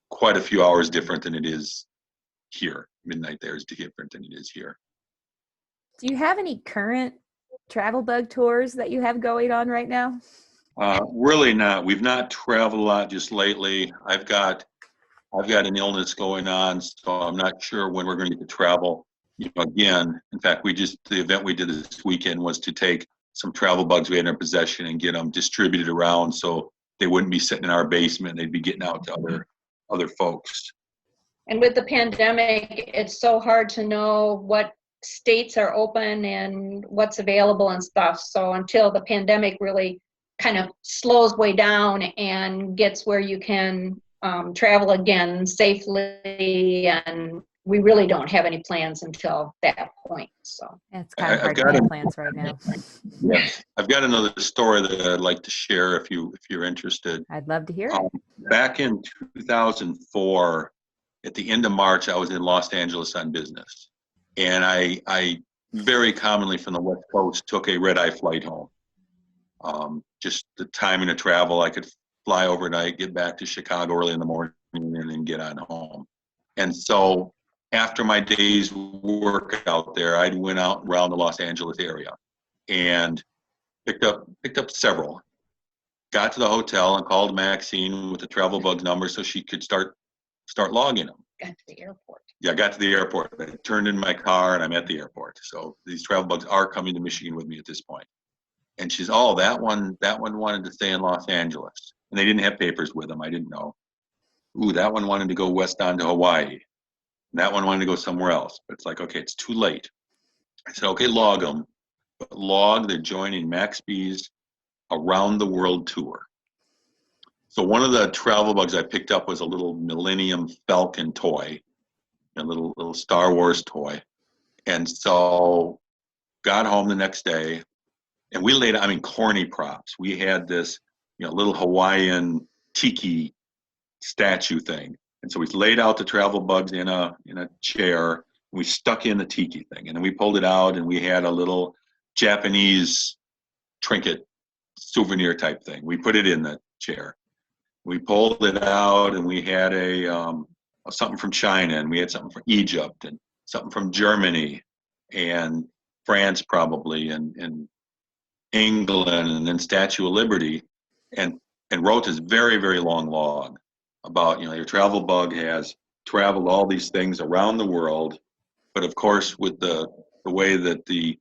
quite a few hours different than it is here. Midnight there is different than it is here. Do you have any current travel bug tours that you have going on right now? Really not. We've not traveled a lot just lately. I've got an illness going on, so I'm not sure when we're going to get to travel again. In fact, the event we did this weekend was to take some travel bugs we had in our possession and get them distributed around so they wouldn't be sitting in our basement. They'd be getting out to other folks. And with the pandemic, it's so hard to know what states are open and what's available and stuff. So until the pandemic really kind of slows way down and gets where you can travel again safely, and we really don't have any plans until that point. So it's kind of hard to make plans right now. Yes, I've got another story that I'd like to share if you're interested. I'd love to hear it. Back in 2004, at the end of March, I was in Los Angeles on business, and I very commonly from the West Coast took a red-eye flight home. Just the timing of travel, I could fly overnight, get back to Chicago early in the morning, and then get on home. And so after my day's work out there, I went out around the Los Angeles area and picked up several. Got to the hotel and called Maxine with the travel bug number so she could start logging them. Got to the airport. Yeah, I got to the airport. I turned in my car and I'm at the airport. So these travel bugs are coming to Michigan with me at this point. And she's, oh, that one wanted to stay in Los Angeles. And they didn't have papers with them. I didn't know. Ooh, that one wanted to go west on to Hawaii. And that one wanted to go somewhere else. But it's like, okay, it's too late. I said, okay, log them. But they're joining MaxB's Around the World Tour. So one of the travel bugs I picked up was a little Millennium Falcon toy, a little Star Wars toy. And so got home the next day, and we laid, corny props. We had this, little Hawaiian tiki statue thing. And so we laid out the travel bugs in a chair, and we stuck in the tiki thing, and then we pulled it out, and we had a little Japanese trinket souvenir type thing. We put it in the chair. We pulled it out, and we had something from China, and we had something from Egypt, and something from Germany, and France probably, and England, and then Statue of Liberty, and wrote this very, very long log about, your travel bug has traveled all these things around the world, but of course with the way that the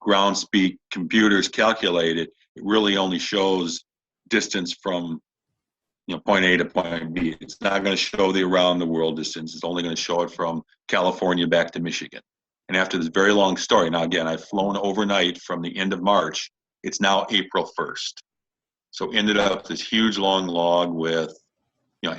ground speak computers calculate it, it really only shows distance from point A to point B. It's not going to show the around the world distance. It's only going to show it from California back to Michigan. And after this very long story, now again, I've flown overnight from the end of March. It's now April 1st. So ended up this huge long log with,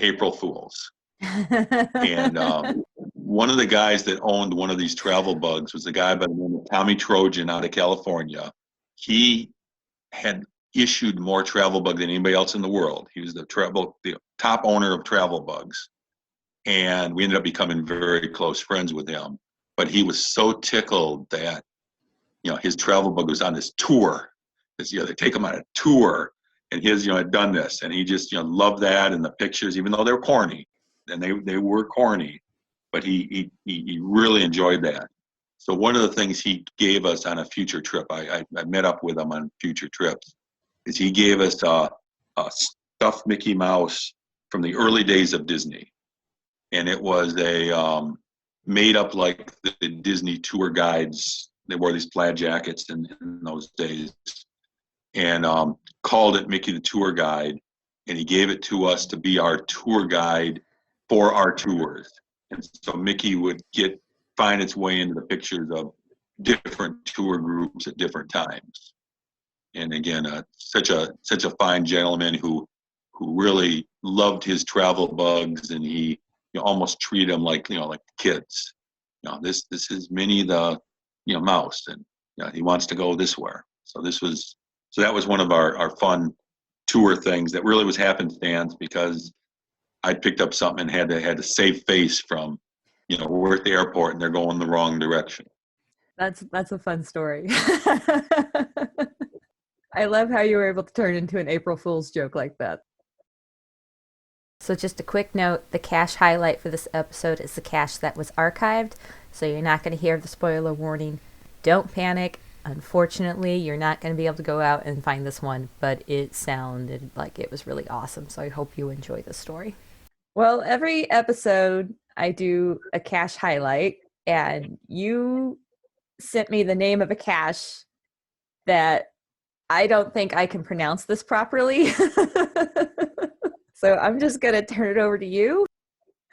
April Fools. And one of the guys that owned one of these travel bugs was a guy by the name of Tommy Trojan out of California. He had issued more travel bug than anybody else in the world. He was the top owner of travel bugs. And we ended up becoming very close friends with him. But he was so tickled that, his travel bug was on this tour. They take him on a tour, and his, had done this, and he just, loved that, and the pictures, even though they're corny, and they were corny, but he really enjoyed that. So one of the things he gave us on a future trip, I met up with him on future trips, is he gave us a stuffed Mickey Mouse from the early days of Disney, and it was a made up like the Disney tour guides. They wore these plaid jackets in those days, and called it Mickey the Tour Guide, and he gave it to us to be our tour guide for our tours. And so Mickey would find its way into the pictures of different tour groups at different times. And again, such a fine gentleman who really loved his travel bugs, and he almost treated them like kids. This is Minnie the mouse, and he wants to go this way. So that was one of our fun tour things that really was happenstance, because I picked up something and had to save face from, we're at the airport and they're going the wrong direction. That's a fun story. I love how you were able to turn into an April Fool's joke like that. So just a quick note, the cache highlight for this episode is the cache that was archived, so you're not going to hear the spoiler warning. Don't panic. Unfortunately, you're not going to be able to go out and find this one, but it sounded like it was really awesome, so I hope you enjoy the story. Well, every episode I do a cache highlight, and you sent me the name of a cache that I don't think I can pronounce this properly. So I'm just going to turn it over to you.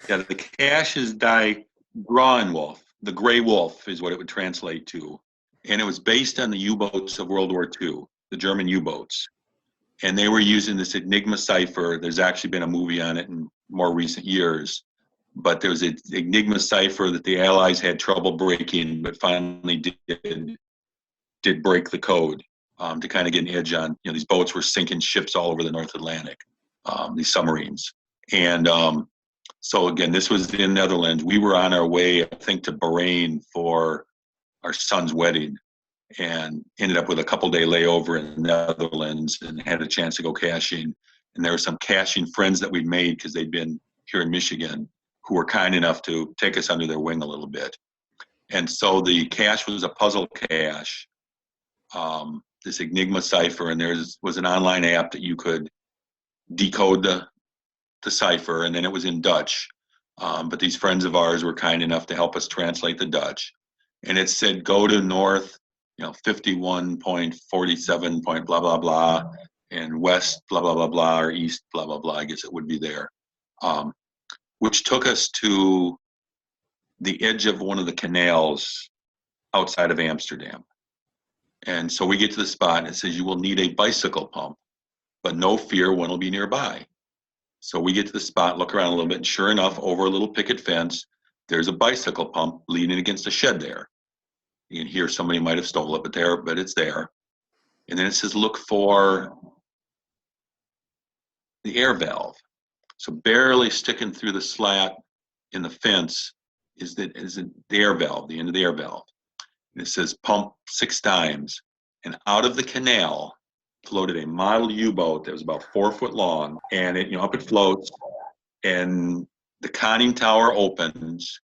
Yeah, the cache is Die Grauenwolf. The Gray Wolf is what it would translate to. And it was based on the U-boats of World War II, the German U-boats. And they were using this Enigma cipher. There's actually been a movie on it in more recent years. But there was an Enigma cipher that the Allies had trouble breaking, but finally did break the code to kind of get an edge on. These boats were sinking ships all over the North Atlantic, these submarines. And so again, this was in Netherlands. We were on our way, I think, to Bahrain for our son's wedding, and ended up with a couple-day layover in the Netherlands and had a chance to go caching. And there were some caching friends that we'd made because they'd been here in Michigan who were kind enough to take us under their wing a little bit. And so the cache was a puzzle cache, this Enigma cipher, and there was an online app that you could decode the cipher, and then it was in Dutch. But these friends of ours were kind enough to help us translate the Dutch. And it said, go to north, 51.47 point blah, blah, blah, and west, blah, blah, blah, blah, or east, blah, blah, blah, I guess it would be there. Which took us to the edge of one of the canals outside of Amsterdam. And so we get to the spot, and it says, you will need a bicycle pump, but no fear, one will be nearby. So we get to the spot, look around a little bit, and sure enough, over a little picket fence, there's a bicycle pump leaning against a shed there. You can hear somebody might have stole it, but it's there. And then it says, look for the air valve. So barely sticking through the slat in the fence is the air valve, the end of the air valve. And it says pump 6 times. And out of the canal floated a model U-boat that was about 4 foot long. And it, up it floats. And the conning tower opens.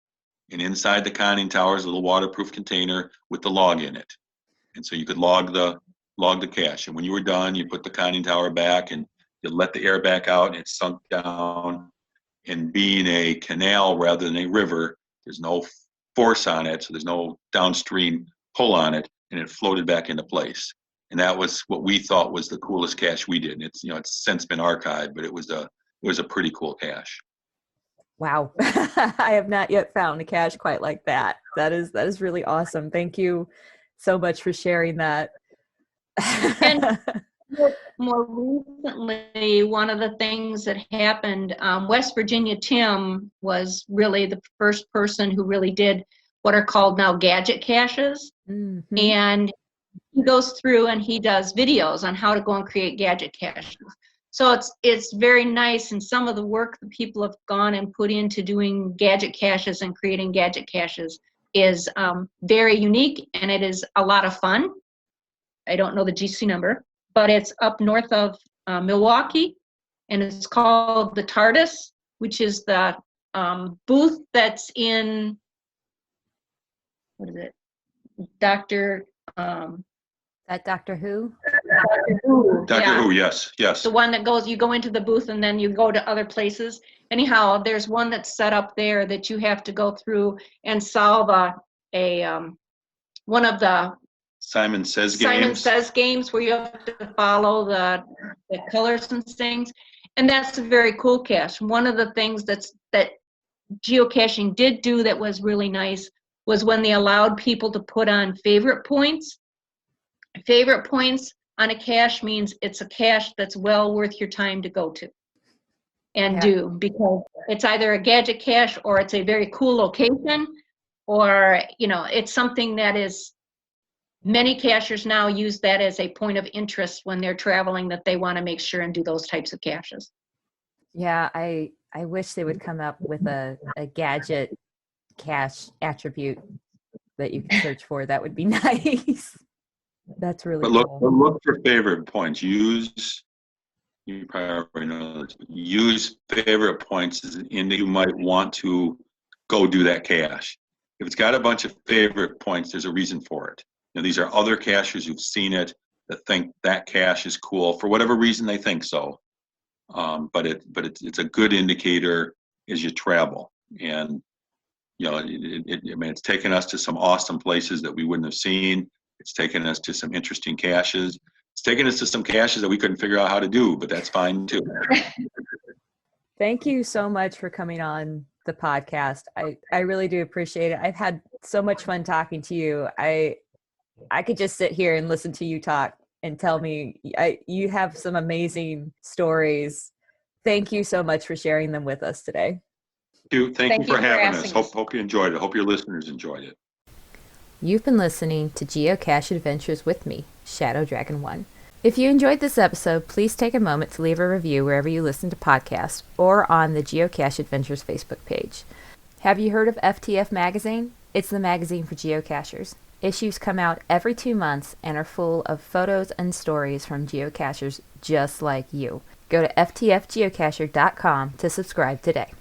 And inside the conning tower is a little waterproof container with the log in it. And so you could log the cache. And when you were done, you put the conning tower back and you let the air back out, and it sunk down. And being a canal rather than a river, there's no force on it, so there's no downstream pull on it, and it floated back into place. And that was what we thought was the coolest cache we did. And it's it's since been archived, but it was a pretty cool cache. Wow. I have not yet found a cache quite like that. That is really awesome. Thank you so much for sharing that. And more recently, one of the things that happened, West Virginia Tim was really the first person who really did what are called now gadget caches. Mm-hmm. And he goes through and he does videos on how to go and create gadget caches. So it's very nice, and some of the work that people have gone and put into doing gadget caches and creating gadget caches is very unique, and it is a lot of fun. I don't know the GC number, but it's up north of Milwaukee, and it's called the TARDIS, which is the booth that's in, what is it, Dr. That Doctor Who? Doctor Who. Doctor Who, yes. The one that goes, you go into the booth and then you go to other places. Anyhow, there's one that's set up there that you have to go through and solve one of the Simon Says games where you have to follow the colors and things. And that's a very cool cache. One of the things that geocaching did do that was really nice was when they allowed people to put on favorite points. Favorite points on a cache means it's a cache that's well worth your time to go to and do, because it's either a gadget cache or it's a very cool location, or it's something that is, many cachers now use that as a point of interest when they're traveling, that they want to make sure and do those types of caches. Yeah, I wish they would come up with a gadget cache attribute that you can search for. That would be nice. That's really cool. But look for favorite points. You probably already know this, but use favorite points as an in that you might want to go do that cache. If it's got a bunch of favorite points, there's a reason for it. These are other cachers who've seen it that think that cache is cool for whatever reason they think so. But it's a good indicator as you travel. And it's taken us to some awesome places that we wouldn't have seen. It's taken us to some interesting caches. It's taken us to some caches that we couldn't figure out how to do, but that's fine too. Thank you so much for coming on the podcast. I really do appreciate it. I've had so much fun talking to you. I could just sit here and listen to you talk and tell me you have some amazing stories. Thank you so much for sharing them with us today. Thank you for having us. Hope you enjoyed it. Hope your listeners enjoyed it. You've been listening to Geocache Adventures with me, Shadow Dragon 1. If you enjoyed this episode, please take a moment to leave a review wherever you listen to podcasts or on the Geocache Adventures Facebook page. Have you heard of FTF Magazine? It's the magazine for geocachers. Issues come out every 2 months and are full of photos and stories from geocachers just like you. Go to ftfgeocacher.com to subscribe today.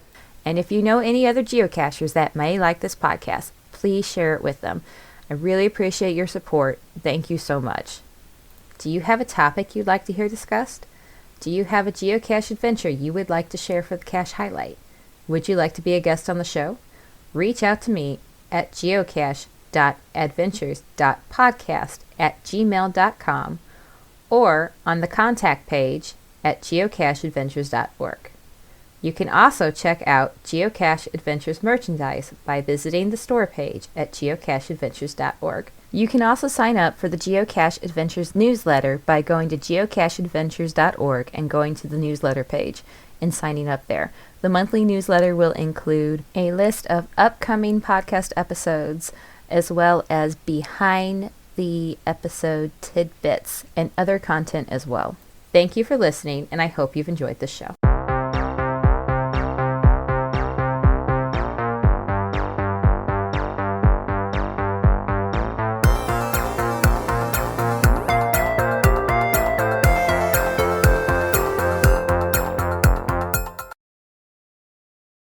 And if you know any other geocachers that may like this podcast, please share it with them. I really appreciate your support. Thank you so much. Do you have a topic you'd like to hear discussed? Do you have a geocache adventure you would like to share for the Cache Highlight? Would you like to be a guest on the show? Reach out to me at geocache.adventures.podcast@gmail.com or on the contact page at geocacheadventures.org. You can also check out Geocache Adventures merchandise by visiting the store page at geocacheadventures.org. You can also sign up for the Geocache Adventures newsletter by going to geocacheadventures.org and going to the newsletter page and signing up there. The monthly newsletter will include a list of upcoming podcast episodes as well as behind the episode tidbits and other content as well. Thank you for listening, and I hope you've enjoyed this show.